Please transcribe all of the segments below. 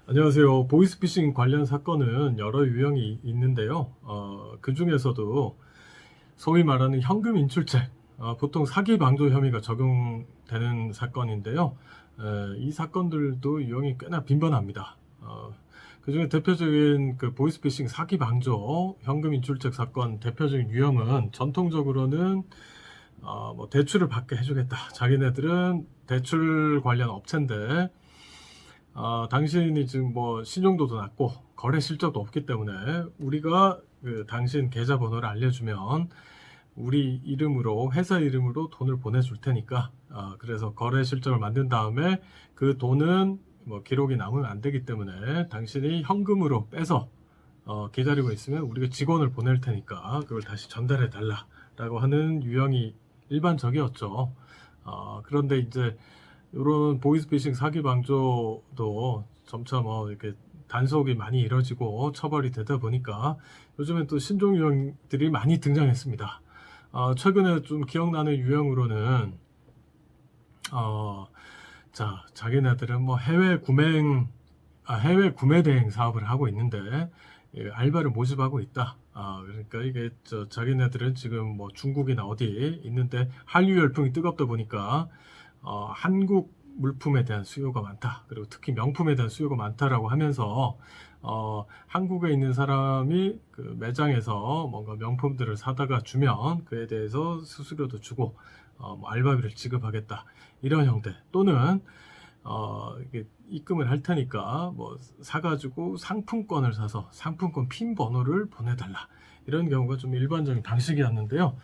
안녕하세요. 보이스피싱 관련 사건은 여러 유형이 있는데요. 그 중에서도 소위 말하는 현금 인출책, 보통 사기 방조 혐의가 적용되는 사건인데요. 이 사건들도 유형이 꽤나 빈번합니다. 그 중에 대표적인 그 보이스피싱 사기 방조 현금 인출책 사건 대표적인 유형은 전통적으로는 뭐 대출을 받게 해주겠다. 자기네들은 대출 관련 업체인데 당신이 지금 뭐 신용도도 낮고 거래 실적도 없기 때문에 우리가 그 당신 계좌번호를 알려주면 우리 이름으로 회사 이름으로 돈을 보내줄 테니까 그래서 거래 실적을 만든 다음에 그 돈은 뭐 기록이 남으면 안 되기 때문에 당신이 현금으로 빼서 기다리고 있으면 우리가 직원을 보낼 테니까 그걸 다시 전달해 달라라고 하는 유형이 일반적이었죠. 그런데 이제 이런 보이스피싱 사기 방조도 점차 뭐 이렇게 단속이 많이 이뤄지고 처벌이 되다 보니까 요즘엔 또 신종 유형들이 많이 등장했습니다. 최근에 좀 기억나는 유형으로는 자기네들은 뭐 해외 구매 대행 사업을 하고 있는데 알바를 모집하고 있다. 그러니까 이게 자기네들은 지금 뭐 중국이나 어디 있는데 한류 열풍이 뜨겁다 보니까 한국 물품에 대한 수요가 많다. 그리고 특히 명품에 대한 수요가 많다라고 하면서 한국에 있는 사람이 그 매장에서 뭔가 명품들을 사다가 주면 그에 대해서 수수료도 주고 뭐 알바비를 지급하겠다. 이런 형태 또는 이게 입금을 할 테니까 뭐 사가지고 상품권을 사서 상품권 핀 번호를 보내달라. 이런 경우가 좀 일반적인 방식이었는데요.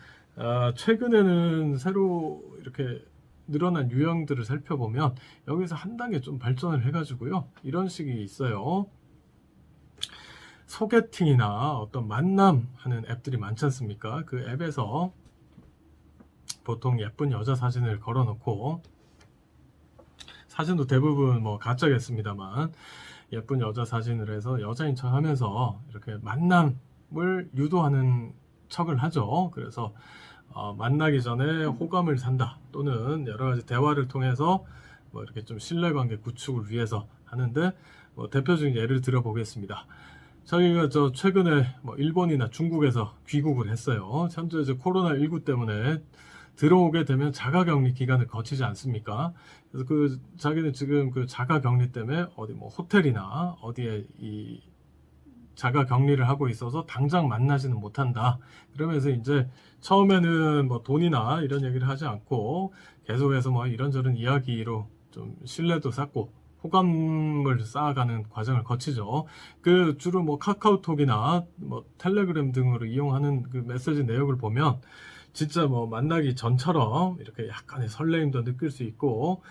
최근에는 새로 이렇게 늘어난 유형들을 살펴보면 여기서 한 단계 좀 발전을 해가지고요. 이런 식이 있어요. 소개팅이나 어떤 만남하는 앱들이 많지 않습니까? 그 앱에서 보통 예쁜 여자 사진을 걸어놓고 사진도 대부분 뭐 가짜겠습니다만 예쁜 여자 사진을 해서 여자인 척 하면서 이렇게 만남을 유도하는 척을 하죠. 그래서 만나기 전에 호감을 산다 또는 여러 가지 대화를 통해서 뭐 이렇게 좀 신뢰관계 구축을 위해서 하는데 뭐 대표적인 예를 들어보겠습니다. 저희가 최근에 뭐 일본이나 중국에서 귀국을 했어요. 현재 이제 코로나19 때문에 들어오게 되면 자가격리 기간을 거치지 않습니까? 그래서 그 자기는 지금 그 자가격리 때문에 어디 뭐 호텔이나 어디에 이 자가격리를 하고 있어서 당장 만나지는 못한다. 그러면서 이제 처음에는 뭐 돈이나 이런 얘기를 하지 않고 계속해서 뭐 이런저런 이야기로 좀 신뢰도 쌓고 호감을 쌓아가는 과정을 거치죠. 그 주로 뭐 카카오톡이나 뭐 텔레그램 등으로 이용하는 그 메시지 내역을 보면 진짜 뭐 만나기 전처럼 이렇게 약간의 설레임도 느낄 수 있고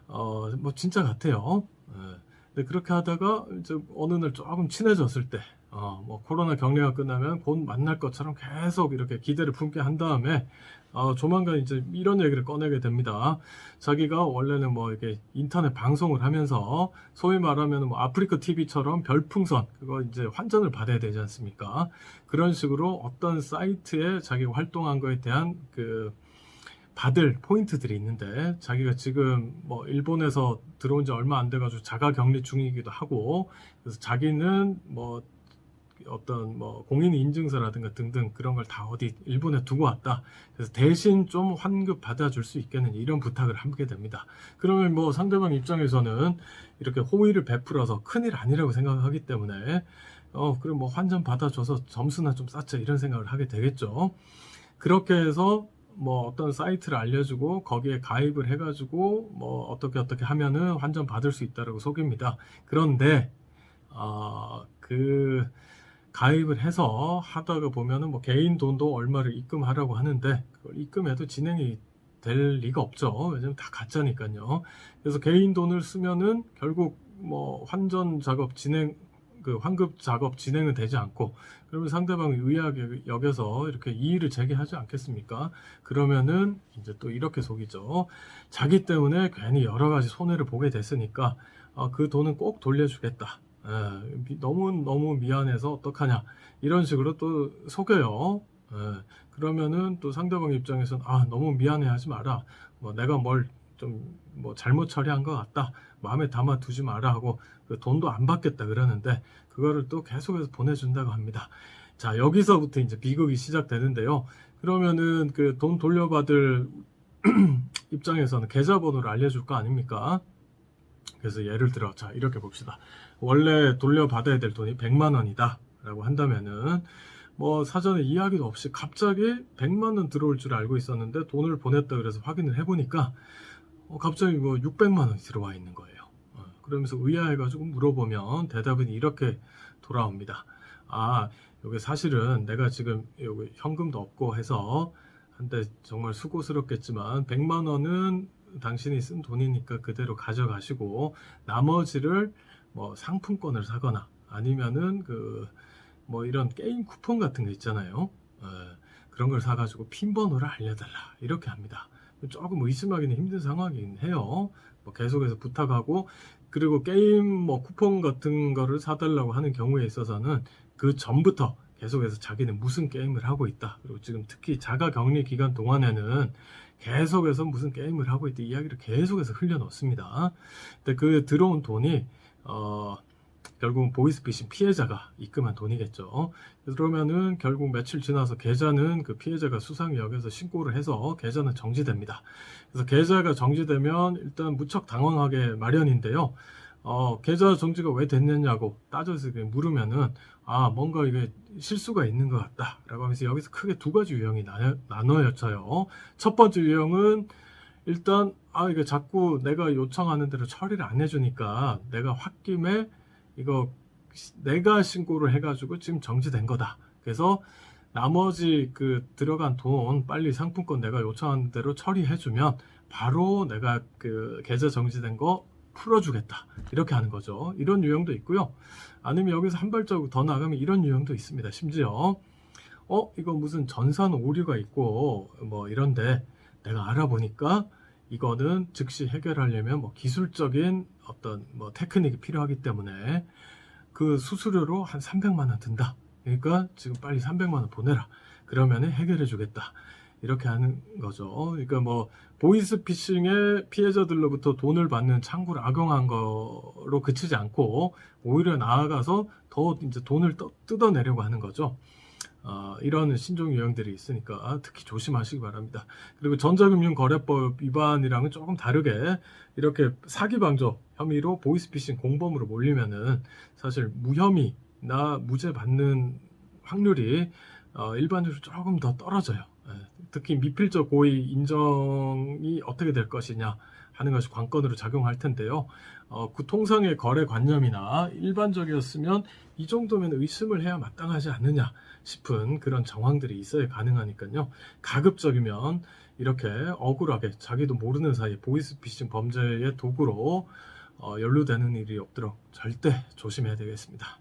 뭐 진짜 같아요. 근데 그렇게 하다가 이제 어느 날 조금 친해졌을 때, 뭐 코로나 격리가 끝나면 곧 만날 것처럼 계속 이렇게 기대를 품게 한 다음에, 조만간 이제 이런 얘기를 꺼내게 됩니다. 자기가 원래는 뭐 이렇게 인터넷 방송을 하면서 소위 말하면 뭐 아프리카 TV처럼 별풍선, 그거 이제 환전을 받아야 되지 않습니까? 그런 식으로 어떤 사이트에 자기가 활동한 거에 대한 그 받을 포인트들이 있는데 자기가 지금 뭐 일본에서 들어온 지 얼마 안 돼가지고 자가격리 중이기도 하고 그래서 자기는 뭐 어떤 뭐 공인인증서라든가 등등 그런 걸 다 어디 일본에 두고 왔다. 그래서 대신 좀 환급 받아줄 수 있겠느냐 이런 부탁을 하게 됩니다. 그러면 뭐 상대방 입장에서는 이렇게 호의를 베풀어서 큰일 아니라고 생각하기 때문에 그럼 뭐 환전 받아줘서 점수나 좀 쌓자 이런 생각을 하게 되겠죠. 그렇게 해서 뭐 어떤 사이트를 알려주고 거기에 가입을 해가지고 뭐 어떻게 하면은 환전 받을 수 있다라고 속입니다. 그런데 그 가입을 해서 하다가 보면은 뭐 개인 돈도 얼마를 입금하라고 하는데 그걸 입금해도 진행이 될 리가 없죠. 왜냐면 다 가짜니까요. 그래서 개인 돈을 쓰면은 결국 뭐 환전 작업 진행 그 환급 작업 진행은 되지 않고 그러면 상대방이 의아하게 여겨서 이렇게 이의를 제기하지 않겠습니까? 그러면은 이제 또 이렇게 속이죠. 자기 때문에 괜히 여러 가지 손해를 보게 됐으니까 그 돈은 꼭 돌려주겠다. 너무 미안해서 어떡하냐 이런 식으로 또 속여요. 그러면은 또 상대방 입장에서는 너무 미안해하지 마라. 뭐 내가 뭘 좀 뭐 잘못 처리한 것 같다, 마음에 담아 두지 마라 하고 그 돈도 안 받겠다 그러는데 그거를 또 계속해서 보내준다고 합니다. 자, 여기서부터 이제 비극이 시작되는데요. 그러면은 그 돈 돌려받을 입장에서는 계좌번호를 알려줄 거 아닙니까? 그래서 예를 들어 자 이렇게 봅시다. 원래 돌려받아야 될 돈이 100만 원이다 라고 한다면은 뭐 사전에 이야기도 없이 갑자기 100만 원 들어올 줄 알고 있었는데 돈을 보냈다 그래서 확인을 해보니까 갑자기 뭐 600만 원이 들어와 있는 거예요. 그러면서 의아해가지고 물어보면 대답은 이렇게 돌아옵니다. 아, 여기 사실은 내가 지금 여기 현금도 없고 해서 한데 정말 수고스럽겠지만 100만 원은 당신이 쓴 돈이니까 그대로 가져가시고 나머지를 뭐 상품권을 사거나 아니면은 그 뭐 이런 게임 쿠폰 같은 거 있잖아요. 그런 걸 사가지고 핀 번호를 알려달라 이렇게 합니다. 조금 의심하기는 힘든 상황이긴 해요. 뭐 계속해서 부탁하고 그리고 게임 뭐 쿠폰 같은 거를 사달라고 하는 경우에 있어서는 그 전부터 계속해서 자기는 무슨 게임을 하고 있다. 그리고 지금 특히 자가격리 기간 동안에는 계속해서 무슨 게임을 하고 있다 이야기를 계속해서 흘려놓습니다. 근데 그 들어온 돈이 결국은 보이스피싱 피해자가 입금한 돈이겠죠. 그러면은 결국 며칠 지나서 계좌는 그 피해자가 수상히 여겨서 신고를 해서 계좌는 정지됩니다. 그래서 계좌가 정지되면 일단 무척 당황하게 마련인데요. 계좌 정지가 왜 됐느냐고 따져서 물으면은 뭔가 이게 실수가 있는 것 같다 라고 하면서 여기서 크게 두 가지 유형이 나눠져요. 첫 번째 유형은 일단 이게 자꾸 내가 요청하는 대로 처리를 안 해주니까 내가 홧김에 이거 내가 신고를 해가지고 지금 정지된 거다. 그래서 나머지 그 들어간 돈 빨리 상품권 내가 요청한 대로 처리해주면 바로 내가 그 계좌 정지된 거 풀어주겠다 이렇게 하는 거죠. 이런 유형도 있고요. 아니면 여기서 한 발자국 더 나가면 이런 유형도 있습니다. 심지어 이거 무슨 전산 오류가 있고 뭐 이런데 내가 알아보니까 이거는 즉시 해결하려면 뭐 기술적인 어떤 뭐 테크닉이 필요하기 때문에 그 수수료로 한 300만 원 든다. 그러니까 지금 빨리 300만 원 보내라. 그러면 해결해 주겠다. 이렇게 하는 거죠. 그러니까 뭐 보이스피싱의 피해자들로부터 돈을 받는 창구를 악용한 거로 그치지 않고 오히려 나아가서 더 이제 돈을 뜯어내려고 하는 거죠. 이런 신종 유형들이 있으니까 특히 조심하시기 바랍니다. 그리고 전자금융거래법 위반이랑은 조금 다르게 이렇게 사기 방조 혐의로 보이스피싱 공범으로 몰리면은 사실 무혐의나 무죄 받는 확률이 일반적으로 조금 더 떨어져요. 특히 미필적 고의 인정이 어떻게 될 것이냐 하는 것이 관건으로 작용할 텐데요. 그 통상의 거래 관념이나 일반적이었으면 이 정도면 의심을 해야 마땅하지 않느냐 싶은 그런 정황들이 있어야 가능하니까요. 가급적이면 이렇게 억울하게 자기도 모르는 사이에 보이스피싱 범죄의 도구로 연루되는 일이 없도록 절대 조심해야 되겠습니다.